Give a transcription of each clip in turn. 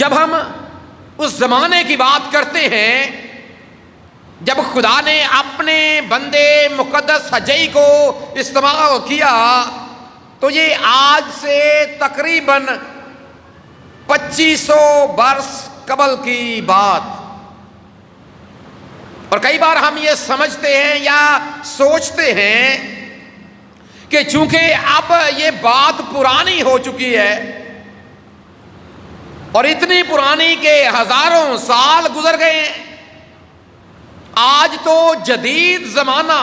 جب ہم اس زمانے کی بات کرتے ہیں جب خدا نے اپنے بندے مقدس حجی کو استعمال کیا، تو یہ آج سے تقریباً 2500 برس قبل کی بات۔ اور کئی بار ہم یہ سمجھتے ہیں یا سوچتے ہیں کہ چونکہ اب یہ بات پرانی ہو چکی ہے اور اتنی پرانی کہ ہزاروں سال گزر گئے ہیں، آج تو جدید زمانہ،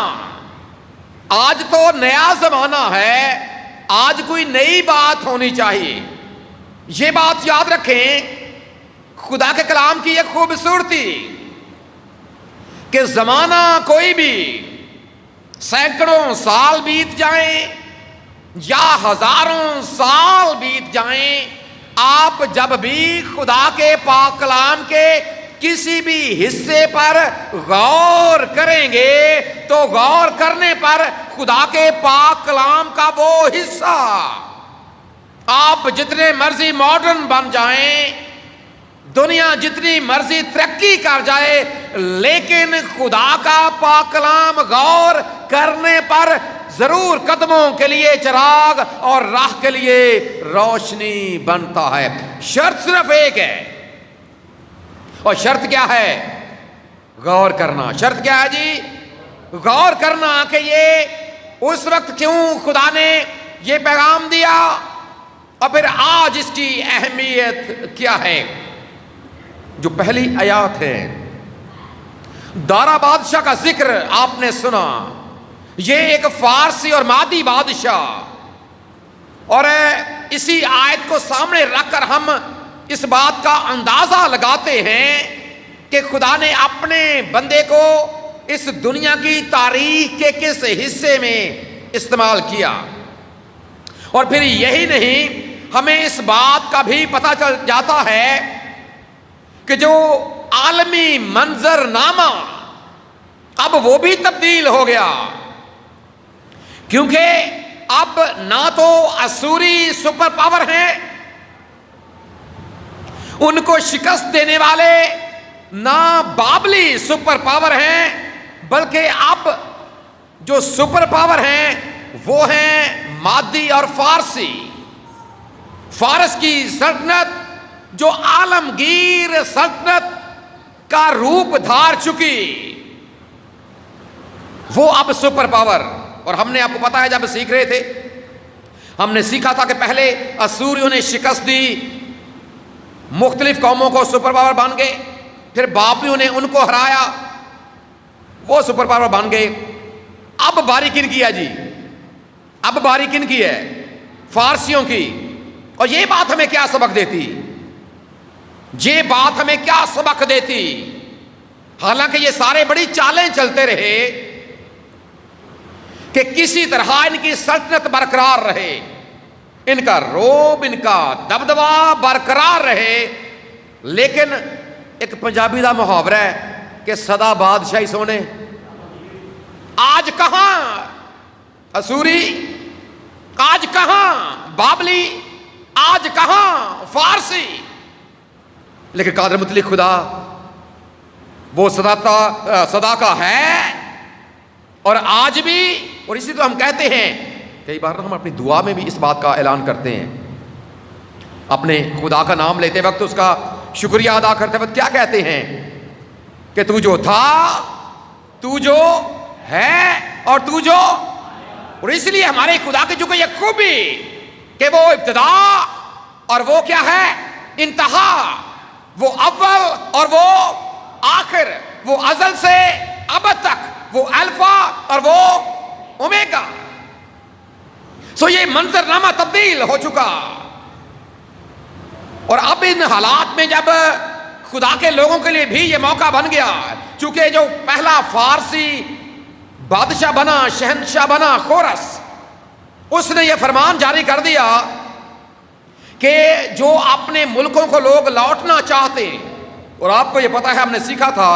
آج تو نیا زمانہ ہے، آج کوئی نئی بات ہونی چاہیے۔ یہ بات یاد رکھیں، خدا کے کلام کی ایک خوبصورتی کہ زمانہ کوئی بھی سینکڑوں سال بیت جائیں یا ہزاروں سال بیت جائیں، آپ جب بھی خدا کے پاک کلام کے کسی بھی حصے پر غور کریں گے تو غور کرنے پر خدا کے پاک کلام کا وہ حصہ، آپ جتنے مرضی ماڈرن بن جائیں، دنیا جتنی مرضی ترقی کر جائے، لیکن خدا کا پاک کلام غور کرنے پر ضرور قدموں کے لیے چراغ اور راہ کے لیے روشنی بنتا ہے۔ شرط صرف ایک ہے، اور شرط کیا ہے؟ غور کرنا۔ شرط کیا ہے جی؟ غور کرنا کہ یہ اس وقت کیوں خدا نے یہ پیغام دیا اور پھر آج اس کی اہمیت کیا ہے۔ جو پہلی آیات ہے، دارا بادشاہ کا ذکر آپ نے سنا، یہ ایک فارسی اور مادی بادشاہ، اور اسی آیت کو سامنے رکھ کر ہم اس بات کا اندازہ لگاتے ہیں کہ خدا نے اپنے بندے کو اس دنیا کی تاریخ کے کس حصے میں استعمال کیا۔ اور پھر یہی نہیں، ہمیں اس بات کا بھی پتہ چل جاتا ہے کہ جو عالمی منظر نامہ اب وہ بھی تبدیل ہو گیا، کیونکہ اب نہ تو اسوری سپر پاور ہیں، ان کو شکست دینے والے، نہ بابلی سپر پاور ہیں، بلکہ اب جو سپر پاور ہیں وہ ہیں مادی اور فارسی۔ فارس کی سلطنت جو عالمگیر سلطنت کا روپ دھار چکی، وہ اب سپر پاور۔ اور ہم نے، آپ کو پتا ہے، جب سیکھ رہے تھے ہم نے سیکھا تھا کہ پہلے اسوریوں نے شکست دی، مختلف قوموں کو سپر پاور بن گئے، پھر بابلیوں نے ان کو ہرایا، وہ سپر پاور بن گئے۔ اب باری کن کی ہے جی؟ اب باری کن کی ہے؟ فارسیوں کی۔ اور یہ بات ہمیں کیا سبق دیتی؟ یہ بات ہمیں کیا سبق دیتی؟ حالانکہ یہ سارے بڑی چالیں چلتے رہے کہ کسی طرح ان کی سلطنت برقرار رہے، ان کا روب، ان کا دبدبا برقرار رہے، لیکن ایک پنجابی دا محاورہ ہے کہ سدا بادشاہی سونے۔ آج کہاں اسوری، آج کہاں بابلی، آج کہاں فارسی، لیکن قادر مطلق خدا وہ صدا کا ہے اور آج بھی۔ اور اسی تو ہم کہتے ہیں، کئی بار ہم اپنی دعا میں بھی اس بات کا اعلان کرتے ہیں، اپنے خدا کا نام لیتے وقت، اس کا شکریہ ادا کرتے وقت کیا کہتے ہیں کہ تو جو تھا، تو جو ہے اور تو جو۔ اور اس لیے ہمارے خدا کی جو کوئی ایک خوبی کہ وہ ابتدا اور وہ کیا ہے؟ انتہا، وہ اول اور وہ آخر، وہ ازل سے ابد تک، وہ الفا اور وہ اومیگا۔ سو یہ منظر نامہ تبدیل ہو چکا، اور اب ان حالات میں جب خدا کے لوگوں کے لیے بھی یہ موقع بن گیا، چونکہ جو پہلا فارسی بادشاہ بنا، شہنشاہ بنا، کورس، اس نے یہ فرمان جاری کر دیا کہ جو اپنے ملکوں کو لوگ لوٹنا چاہتے ہیں، اور آپ کو یہ پتا ہے، ہم نے سیکھا تھا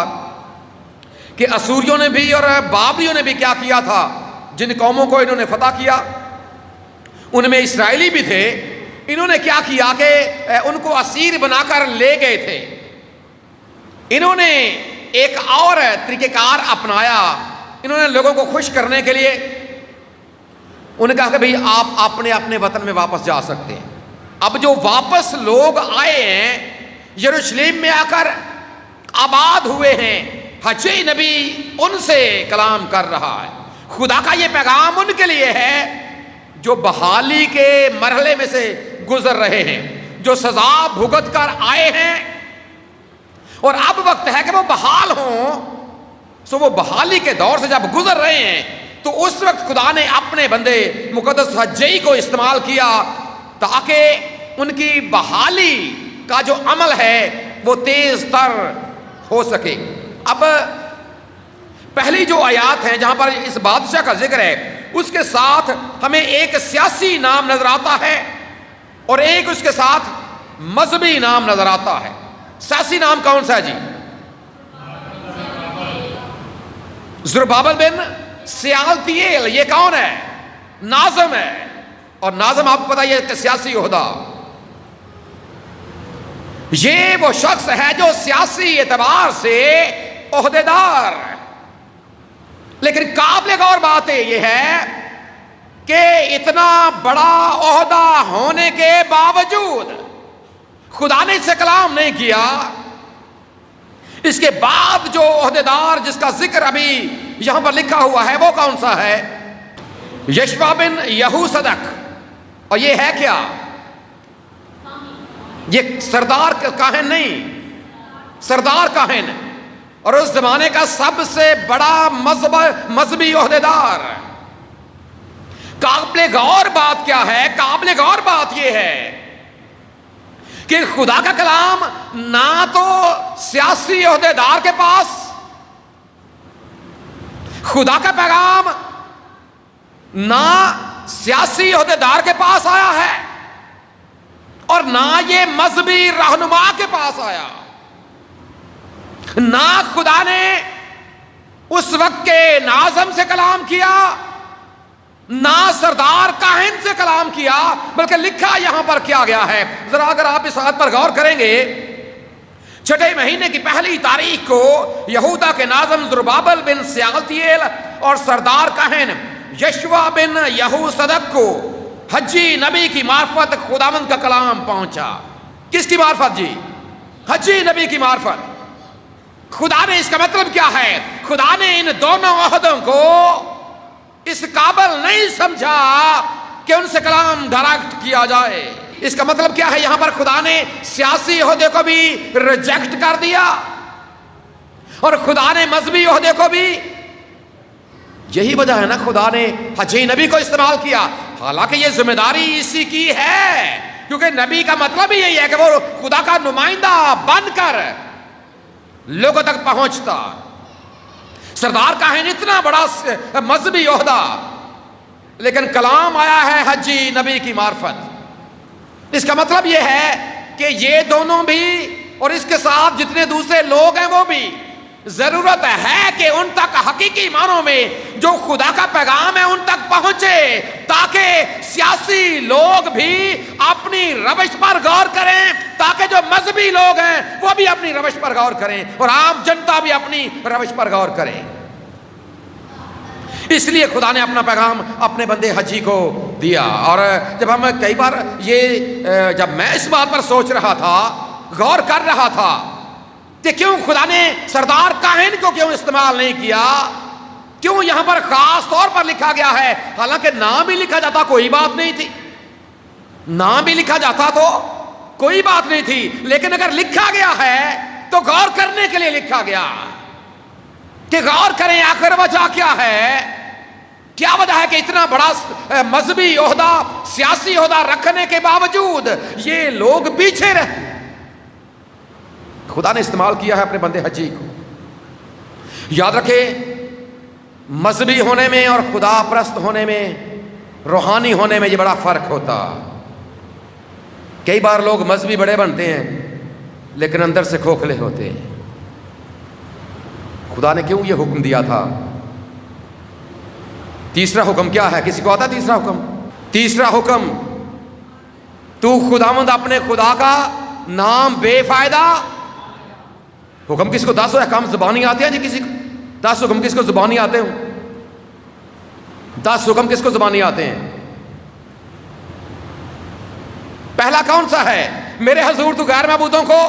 کہ اسوریوں نے بھی اور بابلیوں نے بھی کیا کیا تھا، جن قوموں کو انہوں نے فتح کیا ان میں اسرائیلی بھی تھے، انہوں نے کیا کیا کہ ان کو اسیر بنا کر لے گئے تھے. انہوں نے ایک اور طریقہ کار اپنایا. انہوں نے لوگوں کو خوش کرنے کے لیے انہوں نے کہا کہ بھئی آپ اپنے اپنے وطن میں واپس جا سکتے ہیں. اب جو واپس لوگ آئے ہیں یروشلم میں آ کر آباد ہوئے ہیں, حجی نبی ان سے کلام کر رہا ہے. خدا کا یہ پیغام ان کے لیے ہے جو بحالی کے مرحلے میں سے گزر رہے ہیں, جو سزا بھگت کر آئے ہیں اور اب وقت ہے کہ وہ بحال ہوں. سو وہ بحالی کے دور سے جب گزر رہے ہیں تو اس وقت خدا نے اپنے بندے مقدس حجی کو استعمال کیا تاکہ ان کی بحالی کا جو عمل ہے وہ تیز تر ہو سکے. اب پہلی جو آیات ہیں جہاں پر اس بادشاہ کا ذکر ہے اس کے ساتھ ہمیں ایک سیاسی نام نظر آتا ہے اور ایک اس کے ساتھ مذہبی نام نظر آتا ہے. سیاسی نام کون سا ہے جی؟ زربابل بن سیالتیل. یہ کون ہے؟ ناظم ہے. اور ناظم آپ کو پتا یہ سیاسی عہدہ, یہ وہ شخص ہے جو سیاسی اعتبار سے عہدیدار. لیکن قابل غور بات یہ ہے کہ اتنا بڑا عہدہ ہونے کے باوجود خدا نے اس سے کلام نہیں کیا. اس کے بعد جو عہدیدار جس کا ذکر ابھی یہاں پر لکھا ہوا ہے وہ کون سا ہے؟ یشوا بن یہوصدق. اور یہ ہے کیا؟ یہ سردار کاہن نہیں, سردار کاہن, اور اس زمانے کا سب سے بڑا مذہبی عہدیدار. قابل غور بات کیا ہے؟ قابل غور بات یہ ہے کہ خدا کا کلام نہ تو سیاسی عہدیدار کے پاس, خدا کا پیغام نہ سیاسی عہدیدار کے پاس آیا ہے اور نہ یہ مذہبی رہنما کے پاس آیا. نہ خدا نے اس وقت کے ناظم سے کلام کیا, نہ سردار کاہن سے کلام کیا, بلکہ لکھا یہاں پر کیا گیا ہے. ذرا اگر آپ اس آیت پر غور کریں گے, چھٹے مہینے کی پہلی تاریخ کو یہودا کے ناظم زربابل بن سیالتیل اور سردار کاہن یشوا بن یہوصدق کو حجی نبی کی معرفت خداوند کا کلام پہنچا. کس کی معرفت جی؟ حجی نبی کی معرفت. خدا نے اس کا مطلب کیا ہے؟ خدا نے ان دونوں عہدوں کو اس قابل نہیں سمجھا کہ ان سے کلام ڈائریکٹ کیا جائے. اس کا مطلب کیا ہے؟ یہاں پر خدا نے سیاسی عہدے کو بھی ریجیکٹ کر دیا اور خدا نے مذہبی عہدے کو بھی. یہی وجہ ہے نا خدا نے حجی نبی کو استعمال کیا, حالانکہ یہ ذمہ داری اسی کی ہے, کیونکہ نبی کا مطلب ہی یہی ہے کہ وہ خدا کا نمائندہ بن کر لوگوں تک پہنچتا. سردار کاہن اتنا بڑا مذہبی عہدہ, لیکن کلام آیا ہے حجی نبی کی معرفت. اس کا مطلب یہ ہے کہ یہ دونوں بھی اور اس کے ساتھ جتنے دوسرے لوگ ہیں وہ بھی ضرورت ہے کہ ان تک حقیقی معنوں میں جو خدا کا پیغام ہے ان تک پہنچے, تاکہ سیاسی لوگ بھی اپنی روش پر غور کریں, تاکہ جو مذہبی لوگ ہیں وہ بھی اپنی روش پر غور کریں اور عام جنتا بھی اپنی روش پر غور کریں. اس لیے خدا نے اپنا پیغام اپنے بندے حجی کو دیا. اور جب ہم کئی بار جب میں اس بات پر سوچ رہا تھا, غور کر رہا تھا کہ کیوں خدا نے سردار کاہن کو کیوں استعمال نہیں کیا, کیوں یہاں پر خاص طور پر لکھا گیا ہے, حالانکہ نام بھی لکھا جاتا کوئی بات نہیں تھی, نام بھی لکھا جاتا تو کوئی بات نہیں تھی, لیکن اگر لکھا گیا ہے تو غور کرنے کے لیے لکھا گیا کہ غور کریں آخر وجہ کیا ہے. کیا وجہ ہے کہ اتنا بڑا مذہبی عہدہ, سیاسی عہدہ رکھنے کے باوجود یہ لوگ پیچھے رہتے. خدا نے استعمال کیا ہے اپنے بندے حجی کو. یاد رکھیں, مذہبی ہونے میں اور خدا پرست ہونے میں, روحانی ہونے میں یہ بڑا فرق ہوتا. کئی بار لوگ مذہبی بڑے بنتے ہیں لیکن اندر سے کھوکھلے ہوتے ہیں. خدا نے کیوں یہ حکم دیا تھا؟ تیسرا حکم کیا ہے؟ کسی کو آتا تیسرا حکم؟ تیسرا حکم تو خداوند اپنے خدا کا نام بے فائدہ. حکم کس کو 10 احکام زبانی آتے ہیں جی کسی کو؟ 10 حکم کس کو زبانی آتے ہوں؟ 10 حکم کس کو زبانی آتے ہیں؟ پہلا کون سا ہے؟ میرے حضور تو غیر معبودوں کو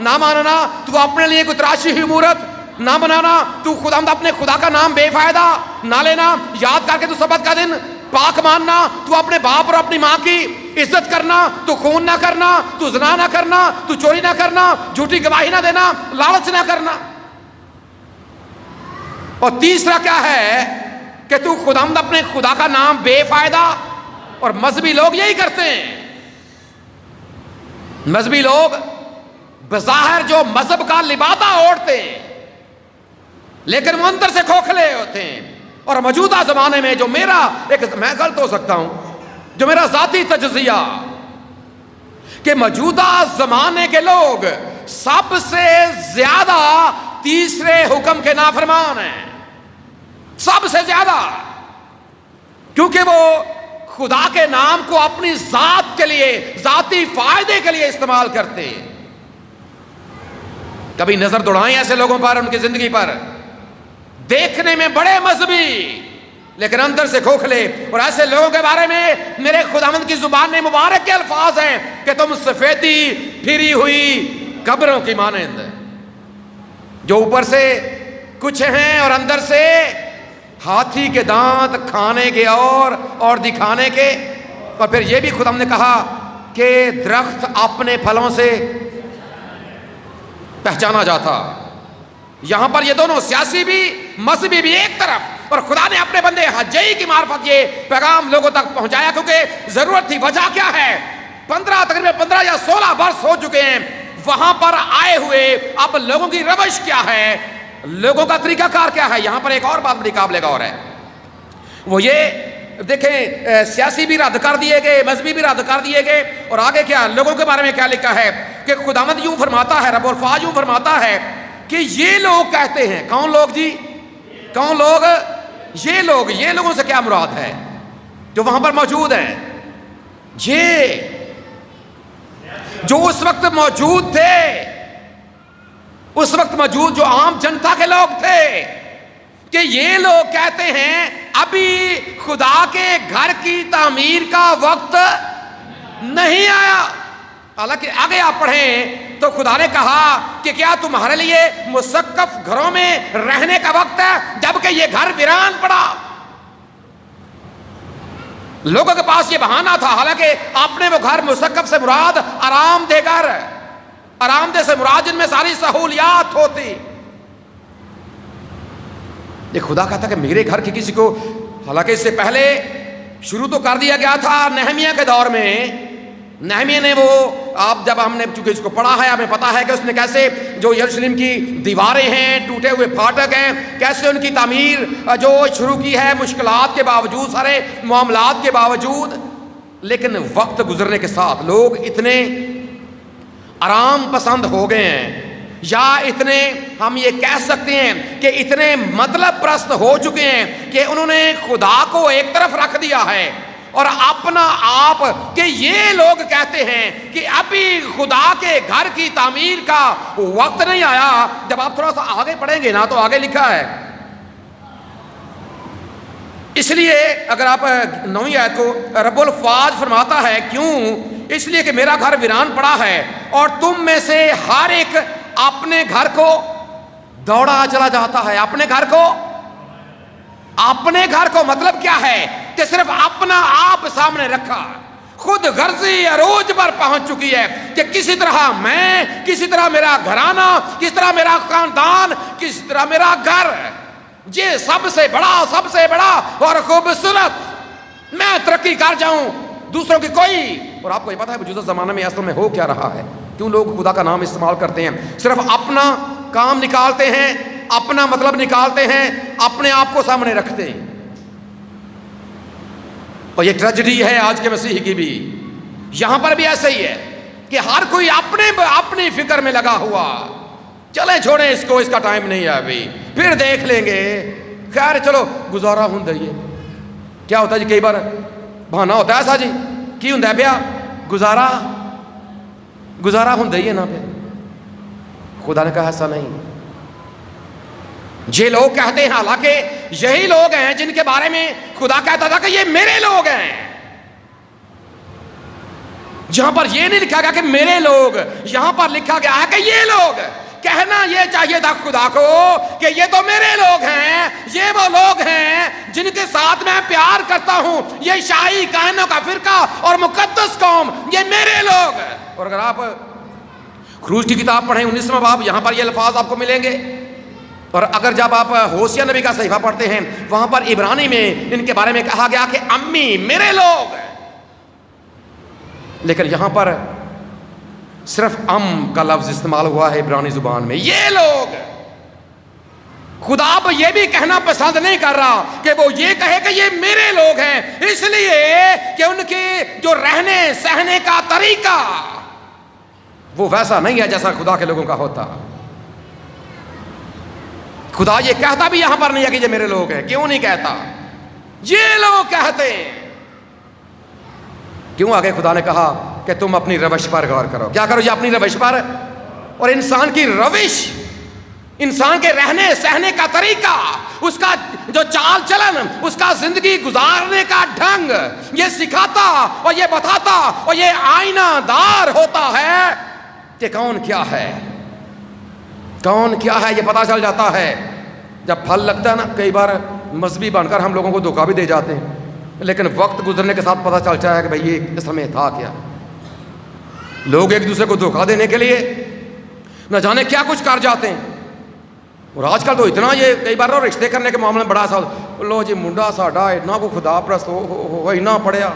نہ ماننا، تو اپنے لیے کوئی تراشی ہوئی مورت نہ بنانا، تو خداوند اپنے خدا کا نام بے فائدہ نہ لینا، یاد کر کے تو سبت کا دن پاک ماننا، تو اپنے باپ اور اپنی ماں کی عزت کرنا، تو خون نہ کرنا، تو زنا نہ کرنا، تو چوری نہ کرنا، جھوٹی گواہی نہ دینا، لالچ نہ کرنا. اور تیسرا کیا ہے کہ تو خداوند اپنے خدا کا نام بے فائدہ. اور مذہبی لوگ یہی کرتے ہیں. مذہبی لوگ بظاہر جو مذہب کا لبادہ اوڑھتے ہیں لیکن وہ اندر سے کھوکھلے ہوتے ہیں. اور موجودہ زمانے میں جو میں غلط ہو سکتا ہوں، جو میرا ذاتی تجزیہ، کہ موجودہ زمانے کے لوگ سب سے زیادہ تیسرے حکم کے نافرمان ہیں. سب سے زیادہ. کیونکہ وہ خدا کے نام کو اپنی ذات کے لیے، ذاتی فائدے کے لیے استعمال کرتے ہیں. کبھی نظر دوڑائیں ایسے لوگوں پر، ان کی زندگی پر، دیکھنے میں بڑے مذہبی لیکن اندر سے کھوکھلے. اور ایسے لوگوں کے بارے میں میرے خداوند کی زبان میں مبارک کے الفاظ ہیں کہ تم سفیدی پھری ہوئی قبروں کی مانند، جو اوپر سے کچھ ہیں اور اندر سے ہاتھی کے دانت، کھانے کے اور دکھانے کے. اور پھر یہ بھی خداوند نے کہا کہ درخت اپنے پھلوں سے پہچانا جاتا. یہاں پر یہ دونوں، سیاسی بھی مذہبی بھی ایک طرف، اور خدا نے اپنے بندے حجی کی معرفت یہ پیغام لوگوں تک پہنچایا کیونکہ ضرورت تھی. وجہ کیا ہے؟ تقریباً 15 یا 16 برس ہو چکے ہیں وہاں پر آئے ہوئے. اب لوگوں کی روش کیا ہے، لوگوں کا طریقہ کار کیا ہے؟ یہاں پر ایک اور بات بڑی قابل غور ہے. وہ یہ دیکھیں، سیاسی بھی رد کر دیے گئے، مذہبی بھی رد کر دیے گئے. اور آگے کیا لوگوں کے بارے میں کیا لکھا ہے کہ خداوند یوں فرماتا ہے، رب الفاظ یوں فرماتا ہے کہ یہ لوگ کہتے ہیں. کون لوگ جی؟ کون لوگ؟ یہ لوگ. یہ لوگوں سے کیا مراد ہے جو وہاں پر موجود ہیں؟ یہ جو اس وقت موجود تھے، اس وقت موجود جو عام جنتا کے لوگ تھے، کہ یہ لوگ کہتے ہیں ابھی خدا کے گھر کی تعمیر کا وقت نہیں آیا. حالانکہ آگے آپ پڑھیں تو خدا نے کہا کہ کیا تمہارے لیے مسقف گھروں میں رہنے کا وقت ہے جبکہ یہ گھر ویران پڑا. لوگوں کے پاس یہ بہانہ تھا، حالانکہ اپنے وہ گھر، مسقف سے مراد آرام دہ گھر، آرام دہ سے مراد جن میں ساری سہولیات ہوتی. یہ خدا کہتا کہ میرے گھر کی کسی کو، حالانکہ اس سے پہلے شروع تو کر دیا گیا تھا نہمیہ کے دور میں. نہمیہ نے وہ، آپ جب ہم نے چونکہ اس کو پڑھا ہے ہمیں پتا ہے کہ اس نے کیسے جو یروشلم کی دیواریں ہیں، ٹوٹے ہوئے پھاٹک ہیں، کیسے ان کی تعمیر جو شروع کی ہے مشکلات کے باوجود، سارے معاملات کے باوجود. لیکن وقت گزرنے کے ساتھ لوگ اتنے آرام پسند ہو گئے ہیں، یا اتنے ہم یہ کہہ سکتے ہیں کہ اتنے مطلب پرست ہو چکے ہیں کہ انہوں نے خدا کو ایک طرف رکھ دیا ہے اور اپنا آپ، کہ یہ لوگ کہتے ہیں کہ ابھی خدا کے گھر کی تعمیر کا وقت نہیں آیا. جب آپ تھوڑا سا آگے پڑھیں گے نا تو آگے لکھا ہے، اس لیے اگر آپ 9ویں آیت کو، رب الفاظ فرماتا ہے کیوں؟ اس لیے کہ میرا گھر ویران پڑا ہے اور تم میں سے ہر ایک اپنے گھر کو دوڑا چلا جاتا ہے. اپنے گھر کو، اپنے گھر کو مطلب کیا ہے کہ صرف اپنا آپ سامنے رکھا، خود غرضی عروج پر پہنچ چکی ہے کہ کسی طرح میں، کسی طرح میرا گھرانہ، کس طرح میرا خاندان، کس طرح میرا گھر، یہ سب سے بڑا اور خوبصورت، میں ترقی کر جاؤں، دوسروں کی کوئی. اور آپ کو یہ پتا ہے موجودہ زمانے میں اصل میں ہو کیا رہا ہے؟ کیوں لوگ خدا کا نام استعمال کرتے ہیں؟ صرف اپنا کام نکالتے ہیں، اپنا مطلب نکالتے ہیں، اپنے آپ کو سامنے رکھتے ہیں. اور یہ ٹریجڈی ہے آج کے مسیح کی بھی. یہاں پر بھی ایسا ہی ہے کہ ہر کوئی اپنی فکر میں لگا ہوا، چلیں چھوڑیں اس کو، اس کا ٹائم نہیں ہے ابھی، پھر دیکھ لیں گے، خیر چلو گزارا ہوں. کیا ہوتا ہے جی؟ کئی بار بہانا ہوتا ہے ایسا جی، کی ہوں پیا گزارا ہوں ہی ہے نا پہ. خدا نے کہا ایسا نہیں. یہ لوگ کہتے ہیں، حالانکہ یہی لوگ ہیں جن کے بارے میں خدا کہتا تھا کہ یہ میرے لوگ ہیں. جہاں پر یہ نہیں لکھا گیا کہ میرے لوگ، یہاں پر لکھا گیا ہے کہ یہ لوگ. کہنا یہ چاہیے تھا خدا کو کہ یہ تو میرے لوگ ہیں، یہ وہ لوگ ہیں جن کے ساتھ میں پیار کرتا ہوں، یہ شاہی کہنوں کا فرقہ اور مقدس قوم، یہ میرے لوگ. اور اگر آپ خروج کی کتاب پڑھیں 19واں باب، یہاں پر یہ الفاظ آپ کو ملیں گے. اور اگر جب آپ ہوشیہ نبی کا صحیفہ پڑھتے ہیں، وہاں پر عبرانی میں ان کے بارے میں کہا گیا کہ امی میرے لوگ. لیکن یہاں پر صرف کا لفظ استعمال ہوا ہے عبرانی زبان میں، یہ لوگ. خدا اب یہ بھی کہنا پسند نہیں کر رہا کہ وہ یہ کہے کہ یہ میرے لوگ ہیں، اس لیے کہ ان کے جو رہنے سہنے کا طریقہ وہ ویسا نہیں ہے جیسا خدا کے لوگوں کا ہوتا. خدا یہ کہتا بھی یہاں پر نہیں ہے کہ یہ میرے لوگ ہیں. کیوں نہیں کہتا؟ یہ لوگ کہتے ہیں. کیوں؟ آگے خدا نے کہا کہ تم اپنی روش پر غور کرو. کیا کرو؟ یہ اپنی روش پر. اور انسان کی روش، انسان کے رہنے سہنے کا طریقہ، اس کا جو چال چلن، اس کا زندگی گزارنے کا ڈھنگ یہ سکھاتا اور یہ بتاتا اور یہ آئینہ دار ہوتا ہے کہ کون کیا ہے، کون کیا ہے. یہ پتا چل جاتا ہے جب پھل لگتا ہے نا. کئی بار مذہبی بن کر ہم لوگوں کو دھوکہ بھی دے جاتے ہیں، لیکن وقت گزرنے کے ساتھ پتا چلتا ہے کہ بھئی یہ اس میں تھا کیا. لوگ ایک دوسرے کو دھوکہ دینے کے لیے نہ جانے کیا کچھ کر جاتے ہیں. اور آج کل تو اتنا یہ کئی بار رشتے کرنے کے معاملے میں بڑا سا لو جی منڈا ساڈا اتنا کو خدا پرست ہو اتنا پڑھیا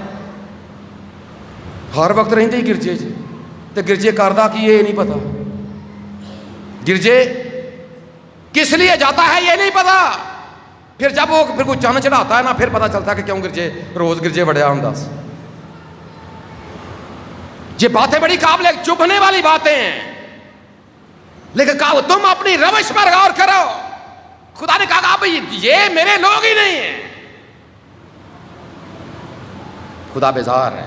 ہر وقت رہتے ہی گرجے چ تے گرجے کردا کی یہ نہیں پتا. گرجے کس لیے جاتا ہے یہ نہیں پتا. پھر جب وہ پھر کوئی چند چڑھاتا ہے نا، پھر پتا چلتا ہے کہ کیوں گرجے روز گرجے بڑھیا ہوں. دس یہ باتیں بڑی قابل چبھنے والی باتیں ہیں، لیکن کہا تم اپنی روش پر غور کرو. خدا نے کہا بھائی یہ میرے لوگ ہی نہیں ہیں. خدا بیزار ہے.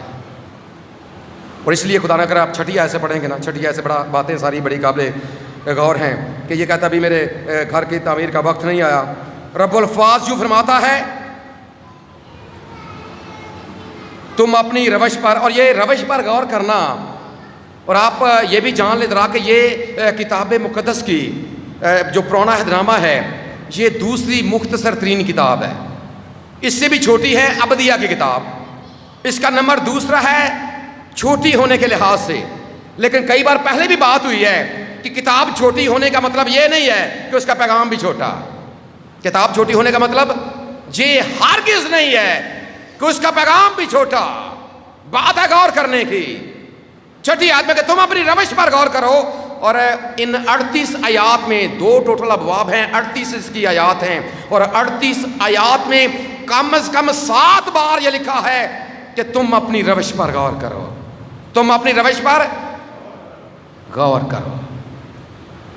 اور اس لیے خدا نے، اگر آپ چھٹی آیت سے پڑھیں گے نا، چھٹی آیت سے بڑا باتیں ساری بڑی قابل غور ہیں کہ یہ کہتا بھی میرے گھر کی تعمیر کا وقت نہیں آیا. رب الفاظ جو فرماتا ہے تم اپنی روش پر، اور یہ روش پر غور کرنا. اور آپ یہ بھی جان لے ذرا کہ یہ کتاب مقدس کی جو پرانا عہدنامہ ہے یہ دوسری مختصر ترین کتاب ہے. اس سے بھی چھوٹی ہے عبدیہ کی کتاب. اس کا نمبر دوسرا ہے چھوٹی ہونے کے لحاظ سے. لیکن کئی بار پہلے بھی بات ہوئی ہے کہ کتاب چھوٹی ہونے کا مطلب یہ نہیں ہے کہ اس کا پیغام بھی چھوٹا. کتاب چھوٹی ہونے کا مطلب یہ ہرگز نہیں ہے کہ اس کا پیغام بھی چھوٹا. بات ہے غور کرنے کی. چھٹی آیت میں کہ تم اپنی روش پر غور کرو. اور ان 38 آیات میں 2 ٹوٹل ابواب ہیں، 38 اس کی آیات ہیں، اور 38 آیات میں کم از کم 7 بار یہ لکھا ہے کہ تم اپنی روش پر غور کرو. تم اپنی روش پر غور کرو.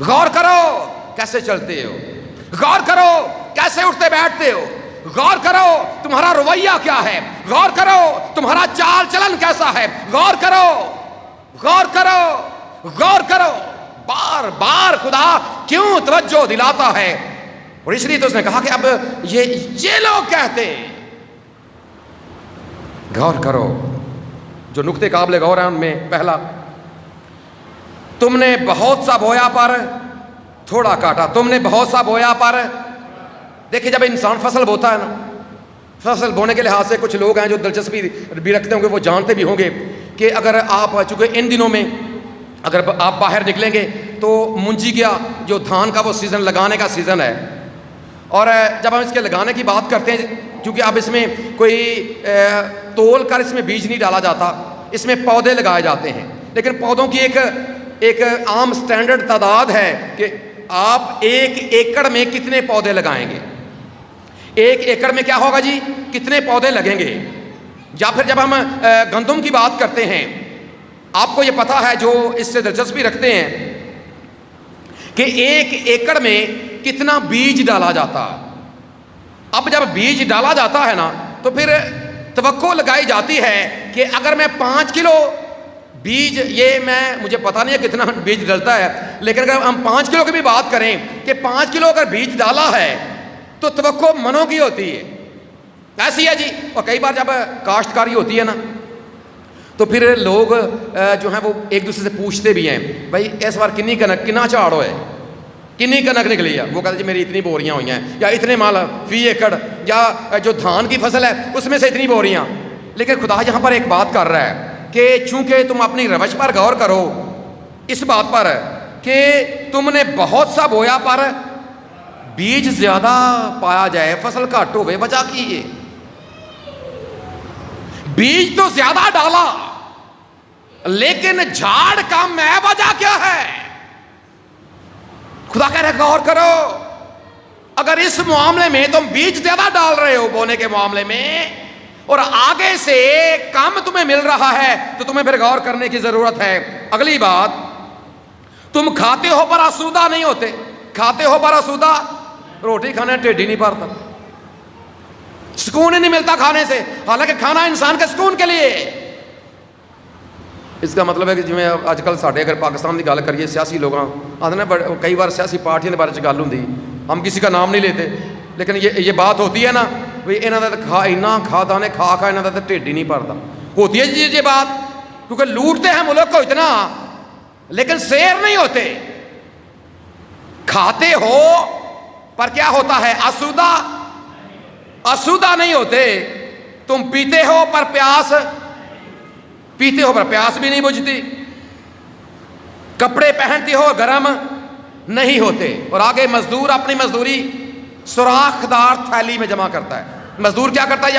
غور کرو کیسے چلتے ہو، غور کرو کیسے اٹھتے بیٹھتے ہو، غور کرو تمہارا رویہ کیا ہے، غور کرو تمہارا چال چلن کیسا ہے، غور کرو غور کرو غور کرو. بار بار خدا کیوں توجہ دلاتا ہے؟ اور اس لیے تو اس نے کہا کہ اب یہ لوگ کہتے ہیں غور کرو. جو نقطے قابل غور ہیں ان میں پہلا، تم نے بہت سا بویا پر تھوڑا کاٹا. تم نے بہت سا بویا پر، دیکھیں جب انسان فصل بوتا ہے نا، فصل بونے کے لحاظ سے کچھ لوگ ہیں جو دلچسپی بھی رکھتے ہوں گے، وہ جانتے بھی ہوں گے کہ اگر آپ چونکہ ان دنوں میں اگر آپ باہر نکلیں گے تو منجی گیا جو دھان کا وہ سیزن لگانے کا سیزن ہے. اور جب ہم اس کے لگانے کی بات کرتے ہیں، کیونکہ اب اس میں کوئی تول کر اس میں بیج نہیں ڈالا جاتا، اس میں پودے لگائے جاتے ہیں. لیکن پودوں کی ایک عام سٹینڈرڈ تعداد ہے کہ آپ 1 ایکڑ میں کتنے پودے لگائیں گے. 1 ایکڑ میں کیا ہوگا جی، کتنے پودے لگیں گے. یا پھر جب ہم گندم کی بات کرتے ہیں، آپ کو یہ پتا ہے جو اس سے دلچسپی رکھتے ہیں کہ 1 ایکڑ میں کتنا بیج ڈالا جاتا. اب جب بیج ڈالا جاتا ہے نا تو پھر توقع لگائی جاتی ہے کہ اگر میں 5 کلو بیج یہ مجھے پتہ نہیں ہے کتنا بیج ڈلتا ہے، لیکن اگر ہم 5 کلو کی بھی بات کریں کہ 5 کلو اگر بیج ڈالا ہے تو توقع منوں کی ہوتی ہے، ایسی ہے جی۔ اور کئی بار جب کاشتکاری ہوتی ہے نا تو پھر لوگ جو ہیں وہ ایک دوسرے سے پوچھتے بھی ہیں بھائی اس بار کنی کنک کنا جھاڑ ہوئے، کنی کنک نکلی ہے، وہ کہتے جی میری اتنی بوریاں ہوئی ہیں، یا اتنے مال فی ایکڑ، یا جو دھان کی فصل ہے اس میں سے اتنی بوریاں۔ لیکن خدا یہاں پر ایک بات کر رہا ہے کہ چونکہ تم اپنی روش پر غور کرو اس بات پر کہ تم نے بہت سا بویا پر بیج زیادہ پایا جائے، فصل گھٹ ہوئے، وجہ کی ہے؟ بیج تو زیادہ ڈالا لیکن جھاڑ کم ہے، وجہ کیا ہے؟ خدا کہہ رہا ہے غور کرو، اگر اس معاملے میں تم بیج زیادہ ڈال رہے ہو بونے کے معاملے میں اور آگے سے کم تمہیں مل رہا ہے تو تمہیں پھر غور کرنے کی ضرورت ہے۔ اگلی بات، تم کھاتے ہو پر آسودہ نہیں ہوتے، کھاتے ہو پر آسودہ، روٹی کھانے ٹھیڈ ہی نہیں پڑتا، سکون ہی نہیں ملتا کھانے سے، حالانکہ کھانا انسان کے سکون کے لیے۔ اس کا مطلب ہے کہ جی میں آج کل ساڈے اگر پاکستان کی گل کریے سیاسی لوگ آتے نا کئی بار سیاسی پارٹیاں کے بارے میں گل ہوتی، ہم کسی کا نام نہیں لیتے، لیکن یہ بات ہوتی ہے نا بھائی یہاں کا اینا کھا نے کھا یہاں کا تو ٹھیڈ ہی نہیں بھرتا، ہوتی ہے جی یہ بات، کیونکہ لوٹتے ہیں ملک کو اتنا لیکن سیر نہیں ہوتے۔ کھاتے ہو پر کیا ہوتا ہے؟ آسودہ، آسودہ نہیں ہوتے۔ تم پیتے ہو پر پیاس، پیتے ہو پر پیاس بھی نہیں بجھتی، کپڑے پہنتے ہو گرم نہیں ہوتے۔ اور آگے مزدور اپنی مزدوری سوراخ دار تھیلی میں جمع کرتا ہے۔ مزدور کیا کرتا ہے؟ یہ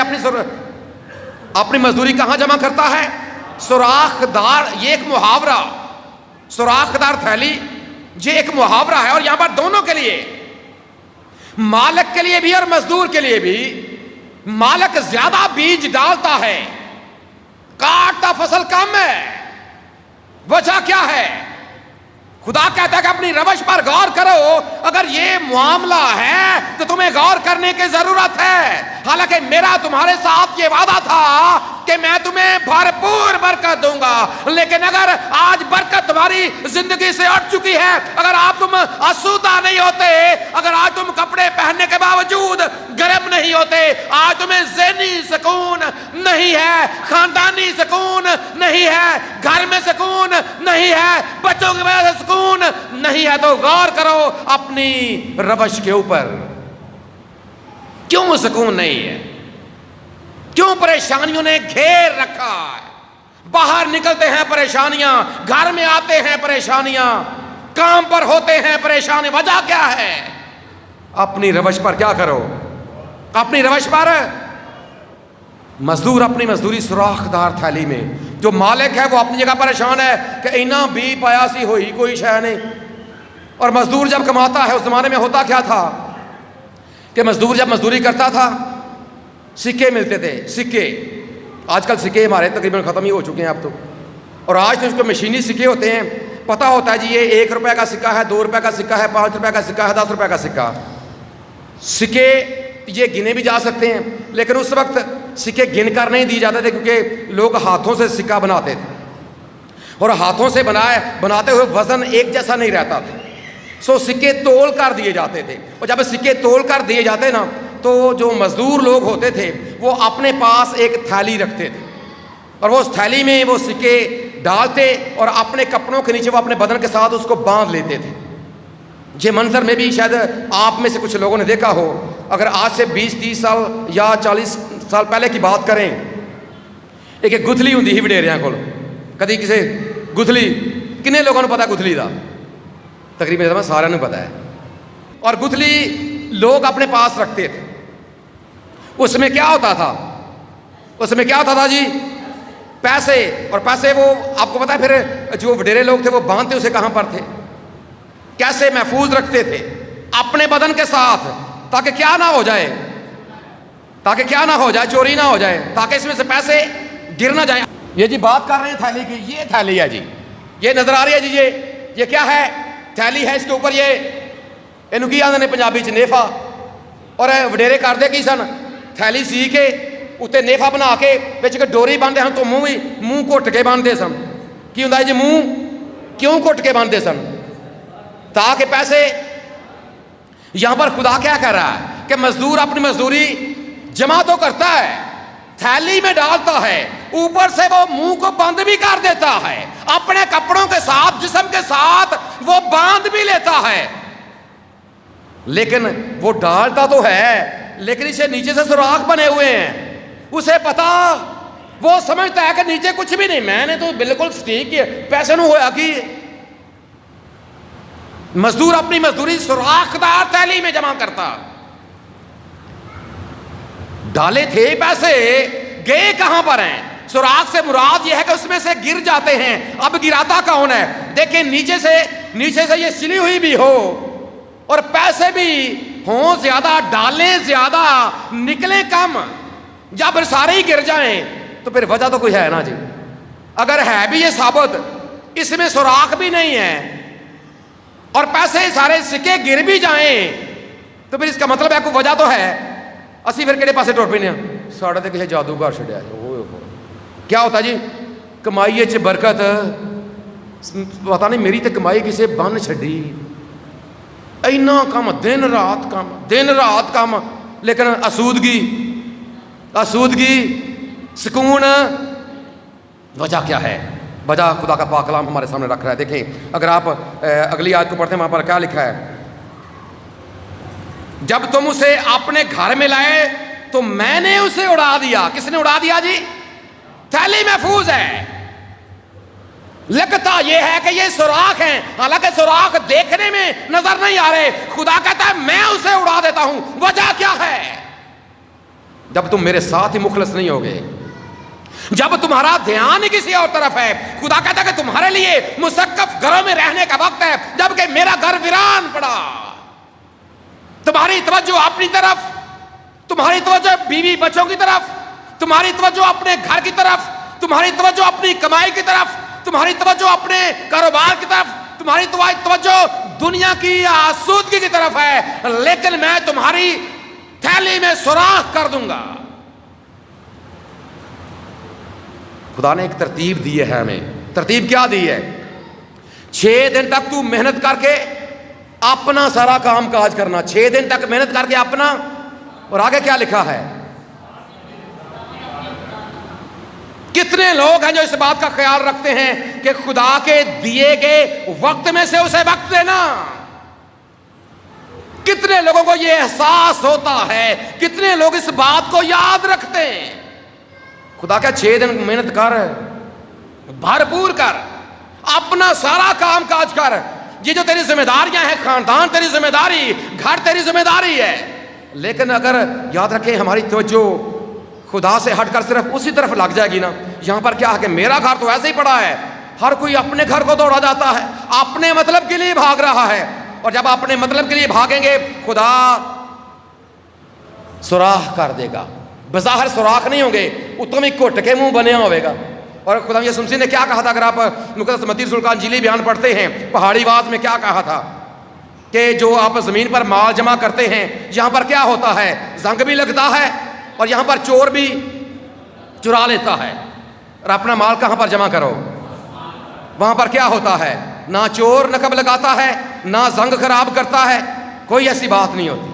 اپنی مزدوری کہاں جمع کرتا ہے؟ سوراخ دار، یہ ایک محاورہ، سوراخ دار تھیلی یہ ایک محاورہ ہے، اور یہاں پر دونوں کے لیے، مالک کے لیے بھی اور مزدور کے لیے بھی۔ مالک زیادہ بیج ڈالتا ہے، کاٹتا فصل کم ہے، وجہ کیا ہے؟ خدا کہتا ہے کہ اپنی روش پر غور کرو، اگر یہ معاملہ ہے تو تمہیں غور کرنے کی ضرورت ہے۔ حالانکہ میرا تمہارے ساتھ یہ وعدہ تھا کہ میں تمہیں بھرپور برکت دوں گا، لیکن اگر آج برکت تمہاری زندگی سے اٹھ چکی ہے، اگر آپ تم آسودہ نہیں ہوتے، اگر آج تم کپڑے پہننے کے باوجود گرم نہیں ہوتے، آج تمہیں ذہنی سکون نہیں ہے، خاندانی سکون نہیں ہے، گھر میں سکون نہیں ہے، بچوں کی وجہ سے سکون نہیں ہے، تو غور کرو اپنی روش کے اوپر، کیوں سکون نہیں ہے؟ کیوں پریشانیوں نے گھیر رکھا ہے؟ باہر نکلتے ہیں پریشانیاں، گھر میں آتے ہیں پریشانیاں، کام پر ہوتے ہیں پریشانی، وجہ کیا ہے؟ اپنی روش پر کیا کرو؟ اپنی روش پر مزدور اپنی مزدوری سوراخ دار تھیلی میں، جو مالک ہے وہ اپنی جگہ پریشان ہے کہ اینا بھی پایا سی ہوئی کوئی شے نہیں۔ اور مزدور جب کماتا ہے، اس زمانے میں ہوتا کیا تھا کہ مزدور جب مزدوری کرتا تھا سکے ملتے تھے، سکے، آج کل سکے ہمارے تقریباً ختم ہی ہو چکے ہیں اب تو، اور آج تو اس کو مشینی سکے ہوتے ہیں، پتہ ہوتا ہے جی یہ 1 روپے کا سکہ ہے، 2 روپے کا سکہ ہے، 5 روپے کا سکہ ہے، 10 روپے کا سکہ۔ سکے یہ گنے بھی جا سکتے ہیں، لیکن اس وقت سکے گن کر نہیں دی جاتے تھے کیونکہ لوگ ہاتھوں سے سکہ بناتے تھے، اور ہاتھوں سے بناتے ہوئے وزن ایک جیسا نہیں رہتا تھا، سو سکے تول کر دیے جاتے تھے۔ اور جب سکے تول کر دیے جاتے نا تو جو مزدور لوگ ہوتے تھے وہ اپنے پاس ایک تھیلی رکھتے تھے، اور وہ اس تھیلی میں وہ سکے ڈالتے اور اپنے کپڑوں کے نیچے وہ اپنے بدن کے ساتھ اس کو باندھ لیتے تھے۔ یہ منظر میں بھی شاید آپ میں سے کچھ لوگوں نے دیکھا ہو، اگر آج سے 20-30 سال یا 40 سال پہلے کی بات کریں، ایک گتھلی ہوندی ہی وڈیریاں کول، کدی کسی گتھلی، کنے لوگوں نے پتا گتھلی دا؟ تقریباً سارے نے پتا ہے۔ اور گتھلی لوگ اپنے پاس رکھتے تھے، اس میں کیا ہوتا تھا؟ اس میں کیا ہوتا تھا جی؟ پیسے، اور پیسے وہ آپ کو پتا ہے پھر جو وڈیرے لوگ تھے وہ باندھتے اسے کہاں پر تھے، کیسے محفوظ رکھتے تھے اپنے بدن کے ساتھ، تاکہ کیا نہ ہو جائے، تاکہ کیا نہ ہو جائے، چوری نہ ہو جائے، تاکہ اس میں سے پیسے گر نہ جائیں۔ یہ جی بات کر رہے ہیں تھیلی کی، یہ تھیلی ہے جی، یہ نظر آ رہی ہے جی، یہ کیا ہے؟ تھیلی ہے، اس کے اوپر یہ اینو کی آندے نے پنجابی چ نیفا، اور وڈیرے کردے کی سن، تھیلی سی کے اتنے نیفا بنا کے وچ ڈوری باندھتے ہن تو منہ گھٹ کے باندھتے سن کی ہوں جی منہ کیوں کٹ کے باندھتے سن؟ تاکہ پیسے. یہاں پر خدا کیا کہہ رہا ہے کہ مزدور اپنی مزدوری جمع تو کرتا ہے، تھیلی میں ڈالتا ہے، اوپر سے وہ منہ کو بند بھی کر دیتا ہے، اپنے کپڑوں کے ساتھ جسم کے ساتھ وہ باندھ بھی لیتا ہے، لیکن وہ ڈالتا تو ہے لیکن اسے نیچے سے سوراخ بنے ہوئے ہیں. اسے پتا، وہ سمجھتا ہے کہ نیچے کچھ بھی نہیں، میں نے تو بالکل ٹھیک کیا، پیسے نو ہوا کی. مزدور اپنی مزدوری سوراخ دار تھیلی میں جمع کرتا. ڈالے تھے پیسے، گئے کہاں پر ہیں؟ سوراخ سے مراد یہ ہے کہ اس میں سے گر جاتے ہیں. اب گراتا کون ہے؟ دیکھیں نیچے سے یہ سلی ہوئی بھی ہو اور پیسے بھی ہوں زیادہ، ڈالیں زیادہ نکلیں کم، جب سارے ہی گر جائیں تو پھر وجہ تو کوئی ہے نا جی. اگر ہے بھی یہ ثابت اس میں سوراخ بھی نہیں ہے اور پیسے سارے سکے گر بھی جائیں تو پھر اس کا مطلب ہے کوئی وجہ تو ہے. اسی پھر کہڑے پاسے ٹوٹ پینے ساڑھے تے کسی جادوگر چھڈیا. کیا ہوتا جی؟ کمائی چ برکت، پتا نہیں میری تے کمائی کسے بن چھڈی، اینا کم، دن رات کم، لیکن آسودگی سکون. وجہ کیا ہے؟ وجہ خدا کا پاک کلام ہمارے سامنے رکھ رہا ہے. دیکھیں اگر آپ اگلی آیت کو پڑھتے ہیں، وہاں پر کیا لکھا ہے؟ جب تم اسے اپنے گھر میں لائے تو میں نے اسے اڑا دیا. کس نے اڑا دیا جی؟ تھیلی محفوظ ہے. لگتا یہ ہے کہ یہ سوراخ ہیں، حالانکہ سوراخ دیکھنے میں نظر نہیں آ رہے. خدا کہتا ہے میں اسے اڑا دیتا ہوں. وجہ کیا ہے؟ جب تم میرے ساتھ ہی مخلص نہیں ہوگے، جب تمہارا دھیان ہی کسی اور طرف ہے. خدا کہتا ہے کہ تمہارے لیے مسقف گھروں میں رہنے کا وقت ہے، جبکہ میرا گھر ویران پڑا. تمہاری توجہ اپنی طرف، تمہاری توجہ بیوی بچوں کی طرف، تمہاری توجہ اپنے گھر کی طرف، تمہاری توجہ اپنی کمائی کی طرف، تمہاری توجہ اپنے کاروبار کی طرف، تمہاری توجہ دنیا کی آسودگی کی طرف ہے. لیکن میں تمہاری تھیلی میں سوراخ کر دوں گا. خدا نے ایک ترتیب دی ہے ہمیں. ترتیب کیا دی ہے؟ 6 دن تک تو محنت کر کے اپنا سارا کام کاج کرنا. 6 دن تک محنت کر کے اپنا، اور آگے کیا لکھا ہے؟ کتنے لوگ ہیں جو اس بات کا خیال رکھتے ہیں کہ خدا کے دیے گئے وقت میں سے اسے وقت دینا. کتنے لوگوں کو یہ احساس ہوتا ہے؟ کتنے لوگ اس بات کو یاد رکھتے ہیں؟ خدا کا 6 دن محنت کر، بھرپور کر، اپنا سارا کام کاج کر. یہ جو تیری ذمہ داریاں ہیں، خاندان تیری ذمہ داری، گھر تیری ذمہ داری ہے. لیکن اگر یاد رکھیں ہماری توجہ خدا سے ہٹ کر صرف اسی طرف لگ جائے گی نا. یہاں پر کیا ہے کہ میرا گھر تو ایسے ہی پڑا ہے. ہر کوئی اپنے گھر کو دوڑا جاتا ہے، اپنے مطلب کے لیے بھاگ رہا ہے. اور جب اپنے مطلب کے لیے بھاگیں گے خدا سوراخ کر دے گا. بظاہر سوراخ نہیں ہوں گے، اتوں میں کٹ کے منہ بنیا ہوئے گا. اور خدا یسوع مسیح نے کیا کہا تھا؟ اگر آپ مقدس متی رسول کا انجیلی بیان پڑھتے ہیں، پہاڑی واز میں کیا کہا تھا کہ جو آپ زمین پر مال جمع کرتے ہیں، یہاں پر کیا ہوتا ہے؟ زنگ بھی لگتا ہے اور یہاں پر چور بھی چرا لیتا ہے. اور اپنا مال کہاں پر جمع کرو؟ وہاں پر کیا ہوتا ہے؟ نہ چور نقب لگاتا ہے، نہ زنگ خراب کرتا ہے، کوئی ایسی بات نہیں ہوتی.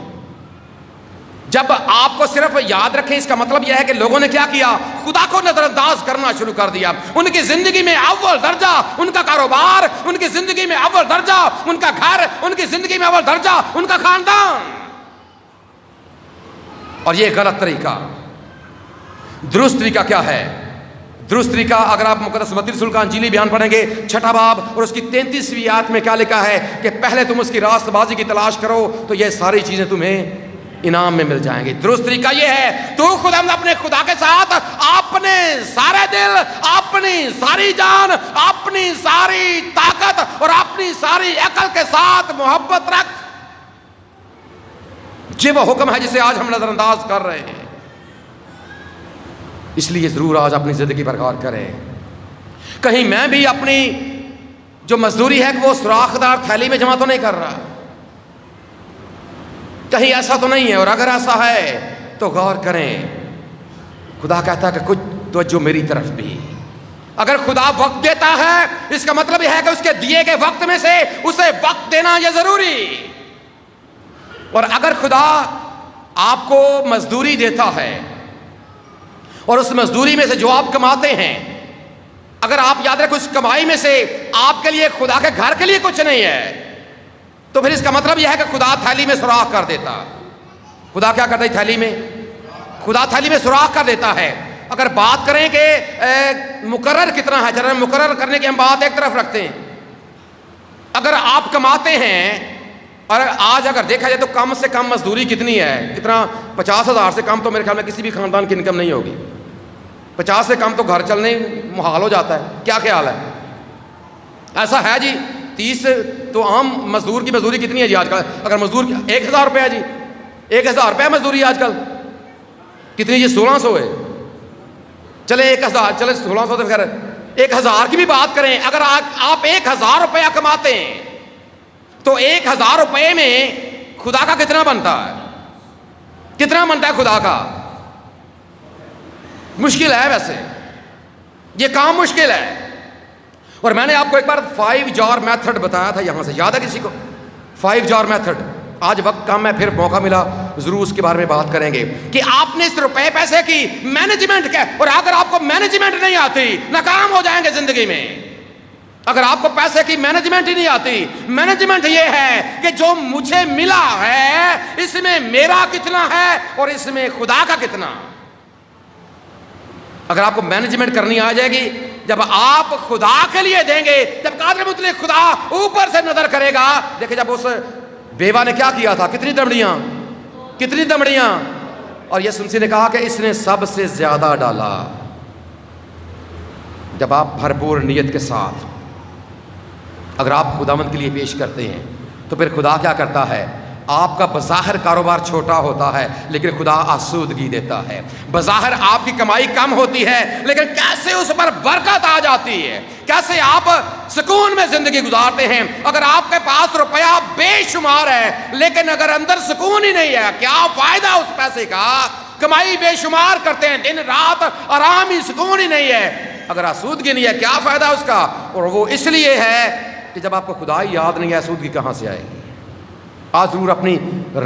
جب آپ کو صرف یاد رکھیں، اس کا مطلب یہ ہے کہ لوگوں نے کیا کیا؟ خدا کو نظر انداز کرنا شروع کر دیا. ان کی زندگی میں اول درجہ ان کا کاروبار، ان کی زندگی میں اول درجہ ان کا گھر، ان کی زندگی میں اول درجہ ان کا خاندان. اور یہ غلط طریقہ. درست طریقہ کیا ہے؟ درست طریقہ اگر آپ مقدس متی رسول کا انجیلی بیان پڑھیں گے 6 باب اور اس کی 33ویں آیت میں کیا لکھا ہے کہ پہلے تم اس کی راست بازی کی تلاش کرو تو یہ ساری چیزیں تمہیں انعام میں مل جائیں گی. درست طریقہ یہ ہے تو خدا اپنے خدا کے ساتھ اپنے سارے دل، اپنی ساری جان، اپنی ساری طاقت اور اپنی ساری عقل کے ساتھ محبت رکھ. یہ وہ حکم ہے جسے آج ہم نظر انداز کر رہے ہیں. اس لیے ضرور آج اپنی زندگی پر غور کریں. کہیں میں بھی اپنی جو مزدوری ہے کہ وہ سوراخ دار تھیلی میں جمع تو نہیں کر رہا، کہیں ایسا تو نہیں ہے. اور اگر ایسا ہے تو غور کریں. خدا کہتا ہے کہ کچھ توجہ میری طرف بھی. اگر خدا وقت دیتا ہے اس کا مطلب یہ ہے کہ اس کے دیے گئے وقت میں سے اسے وقت دینا یہ ضروری. اور اگر خدا آپ کو مزدوری دیتا ہے اور اس مزدوری میں سے جو آپ کماتے ہیں، اگر آپ یاد رکھیں اس کمائی میں سے آپ کے لیے خدا کے گھر کے لیے کچھ نہیں ہے، تو پھر اس کا مطلب یہ ہے کہ خدا تھیلی میں سوراخ کر دیتا. خدا کیا کرتا ہے تھیلی میں؟ خدا تھیلی میں سوراخ کر دیتا ہے. اگر بات کریں کہ مقرر کتنا ہے، چلیں مقرر کرنے کی ہم بات ایک طرف رکھتے ہیں. اگر آپ کماتے ہیں اور آج اگر دیکھا جائے تو کم سے کم مزدوری کتنی ہے؟ کتنا؟ 50,000 سے کم تو میرے خیال میں کسی بھی خاندان کی انکم نہیں ہوگی. 50 سے کم تو گھر چلنے محال ہو جاتا ہے. کیا خیال ہے؟ ایسا ہے جی. 30 تو عام مزدور کی مزدوری کتنی ہے جی آج کل؟ اگر مزدور 1,000 روپے ہے جی، 1,000 روپے مزدوری آج کل کتنی جی؟ 1,600 ہے. چلے 1,000، چلے 1,600 تو خیر 1,000 کی بھی بات کریں. اگر آپ 1,000 روپیہ کماتے ہیں تو 1,000 روپے میں خدا کا کتنا بنتا ہے؟ کتنا بنتا ہے خدا کا؟ مشکل ہے، ویسے یہ کام مشکل ہے. اور میں نے آپ کو ایک بار 5 جار میتھڈ بتایا تھا یہاں سے، یاد ہے کسی کو؟ 5 جار میتھڈ. آج وقت کم ہے، پھر موقع ملا ضرور اس کے بارے میں بات کریں گے کہ آپ نے اس روپے پیسے کی مینجمنٹ کیا. اور اگر آپ کو مینجمنٹ نہیں آتی ناکام ہو جائیں گے زندگی میں. اگر آپ کو پیسے کی مینجمنٹ ہی نہیں آتی، مینجمنٹ یہ ہے کہ جو مجھے ملا ہے اس میں میرا کتنا ہے اور اس میں خدا کا کتنا. اگر آپ کو مینجمنٹ کرنی آ جائے گی، جب آپ خدا کے لیے دیں گے، جب قادر مطلق خدا اوپر سے نظر کرے گا. دیکھیں جب اس بیوہ نے کیا کیا تھا، کتنی دمڑیاں، اور یسوع نے کہا کہ اس نے سب سے زیادہ ڈالا. جب آپ بھرپور نیت کے ساتھ اگر آپ خداوند کے لیے پیش کرتے ہیں تو پھر خدا کیا کرتا ہے؟ آپ کا بظاہر کاروبار چھوٹا ہوتا ہے لیکن خدا آسودگی دیتا ہے. بظاہر آپ کی کمائی کم ہوتی ہے لیکن کیسے اس پر برکت آ جاتی ہے، کیسے آپ سکون میں زندگی گزارتے ہیں. اگر آپ کے پاس روپیہ بے شمار ہے لیکن اگر اندر سکون ہی نہیں ہے، کیا فائدہ اس پیسے کا؟ کمائی بے شمار کرتے ہیں، دن رات آرام ہی، سکون ہی نہیں ہے. اگر آسودگی نہیں ہے کیا فائدہ اس کا؟ اور وہ اس لیے ہے کہ جب آپ کو خدا ہی یاد نہیں ہے، آسودگی کہاں سے آئے گی؟ آج ضرور اپنی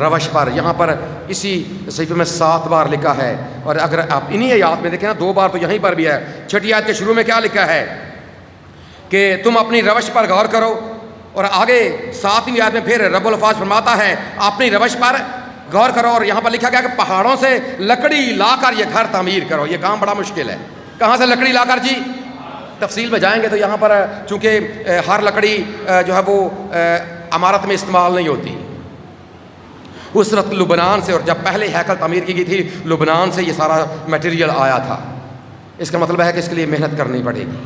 روش پر، یہاں پر اسی صحیفے میں 7 بار لکھا ہے، اور اگر آپ انہی آیات میں دیکھیں نا 2 بار تو یہیں پر بھی ہے. 6 آیت کے شروع میں کیا لکھا ہے کہ تم اپنی روش پر غور کرو، اور آگے 7ویں آیت میں پھر رب الفاظ فرماتا ہے اپنی روش پر غور کرو. اور یہاں پر لکھا گیا کہ پہاڑوں سے لکڑی لا کر یہ گھر تعمیر کرو. یہ کام بڑا مشکل ہے. کہاں سے لکڑی لا کر جی؟ تفصیل میں جائیں گے تو یہاں پر چونکہ ہر لکڑی جو ہے وہ عمارت میں استعمال نہیں ہوتی. اس وقت لبنان سے، اور جب پہلے ہیکل تعمیر کی گئی تھی لبنان سے یہ سارا میٹیریل آیا تھا. اس کا مطلب ہے کہ اس کے لیے محنت کرنی پڑے گی.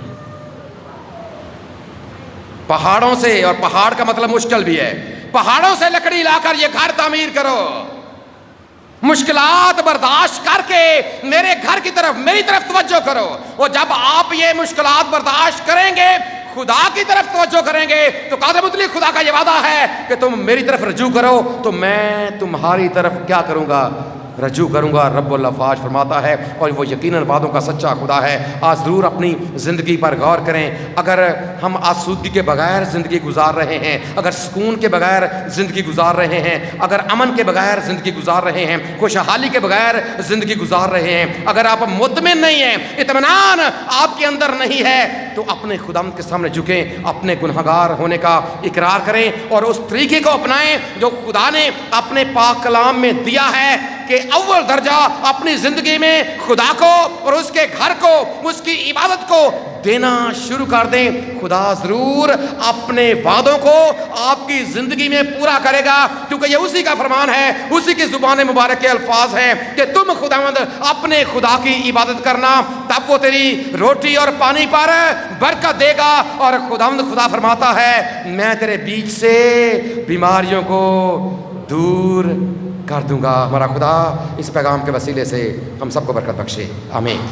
پہاڑوں سے، اور پہاڑ کا مطلب مشکل بھی ہے، پہاڑوں سے لکڑی لا کر یہ گھر تعمیر کرو. مشکلات برداشت کر کے میرے گھر کی طرف، میری طرف توجہ کرو. اور جب آپ یہ مشکلات برداشت کریں گے، خدا کی طرف توجہ کریں گے، تو قادر مطلق خدا کا یہ وعدہ ہے کہ تم میری طرف رجوع کرو تو میں تمہاری طرف کیا کروں گا؟ رجوع کروں گا. رب الافواج فرماتا ہے، اور وہ یقیناً وعدوں کا سچا خدا ہے. آج ضرور اپنی زندگی پر غور کریں. اگر ہم آسودگی کے بغیر زندگی گزار رہے ہیں، اگر سکون کے بغیر زندگی گزار رہے ہیں، اگر امن کے بغیر زندگی گزار رہے ہیں، خوشحالی کے بغیر زندگی گزار رہے ہیں، اگر آپ مطمئن نہیں ہیں، اطمینان آپ کے اندر نہیں ہے، تو اپنے خداوند کے سامنے جھکیں، اپنے گنہگار ہونے کا اقرار کریں اور اس طریقے کو اپنائیں جو خدا نے اپنے پاک کلام میں دیا ہے کہ اول درجہ اپنی زندگی میں خدا کو اور اس کے گھر کو، اس کی عبادت کو دینا شروع کر دیں. خدا ضرور اپنے وعدوں کو آپ کی زندگی میں پورا کرے گا، کیونکہ یہ اسی کا فرمان ہے، اسی کی زبان مبارک کے الفاظ ہیں کہ تم خداوند اپنے خدا کی عبادت کرنا، تب وہ تیری روٹی اور پانی پر برکت دے گا. اور خداوند خدا فرماتا ہے میں تیرے بیچ سے بیماریوں کو دور کر دوں گا. ہمارا خدا اس پیغام کے وسیلے سے ہم سب کو برکت بخشے. آمین.